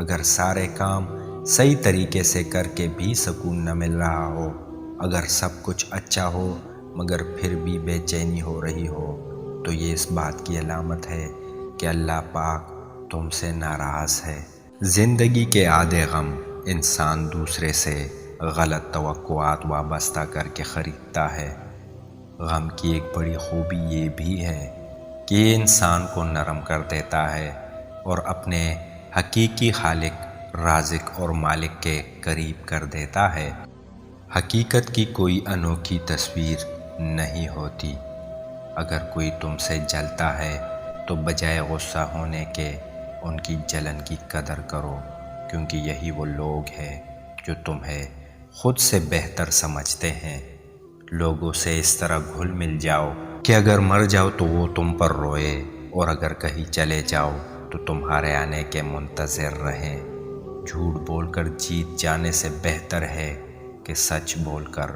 اگر سارے کام صحیح طریقے سے کر کے بھی سکون نہ مل رہا ہو، اگر سب کچھ اچھا ہو مگر پھر بھی بے چینی ہو رہی ہو، تو یہ اس بات کی علامت ہے کہ اللہ پاک تم سے ناراض ہے۔ زندگی کے آدھے غم انسان دوسرے سے غلط توقعات وابستہ کر کے خریدتا ہے۔ غم کی ایک بڑی خوبی یہ بھی ہے کہ یہ انسان کو نرم کر دیتا ہے اور اپنے حقیقی خالق، رازق اور مالک کے قریب کر دیتا ہے۔ حقیقت کی کوئی انوکھی تصویر نہیں ہوتی۔ اگر کوئی تم سے جلتا ہے تو بجائے غصہ ہونے کے ان کی جلن کی قدر کرو، کیونکہ یہی وہ لوگ ہیں جو تمہیں خود سے بہتر سمجھتے ہیں۔ لوگوں سے اس طرح گھل مل جاؤ کہ اگر مر جاؤ تو وہ تم پر روئے، اور اگر کہیں چلے جاؤ تو تمہارے آنے کے منتظر رہیں۔ جھوٹ بول کر جیت جانے سے بہتر ہے کہ سچ بول کر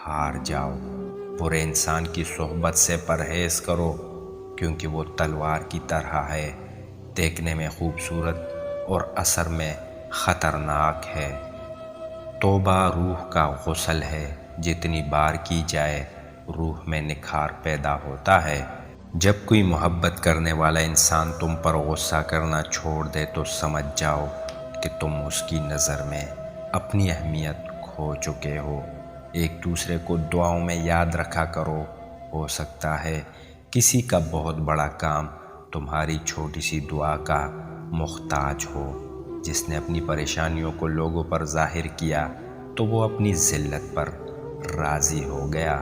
ہار جاؤ۔ برے انسان کی صحبت سے پرہیز کرو، کیونکہ وہ تلوار کی طرح ہے، دیکھنے میں خوبصورت اور اثر میں خطرناک ہے۔ توبہ روح کا غسل ہے، جتنی بار کی جائے روح میں نکھار پیدا ہوتا ہے۔ جب کوئی محبت کرنے والا انسان تم پر غصہ کرنا چھوڑ دے تو سمجھ جاؤ کہ تم اس کی نظر میں اپنی اہمیت کھو چکے ہو۔ ایک دوسرے کو دعاؤں میں یاد رکھا کرو، ہو سکتا ہے کسی کا بہت بڑا کام تمہاری چھوٹی سی دعا کا محتاج ہو۔ جس نے اپنی پریشانیوں کو لوگوں پر ظاہر کیا تو وہ اپنی ذلت پر راضی ہو گیا۔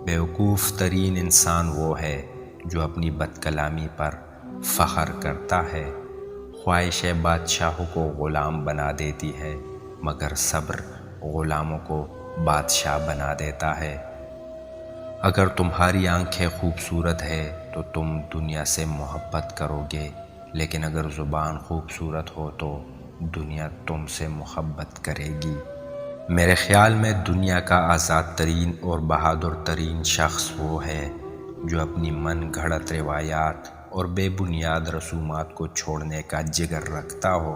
بیوقوف ترین انسان وہ ہے جو اپنی بد کلامی پر فخر کرتا ہے۔ خواہش بادشاہوں کو غلام بنا دیتی ہے، مگر صبر غلاموں کو بادشاہ بنا دیتا ہے۔ اگر تمہاری آنکھیں خوبصورت ہے تو تم دنیا سے محبت کرو گے، لیکن اگر زبان خوبصورت ہو تو دنیا تم سے محبت کرے گی۔ میرے خیال میں دنیا کا آزاد ترین اور بہادر ترین شخص وہ ہے جو اپنی من گھڑت روایات اور بے بنیاد رسومات کو چھوڑنے کا جگر رکھتا ہو۔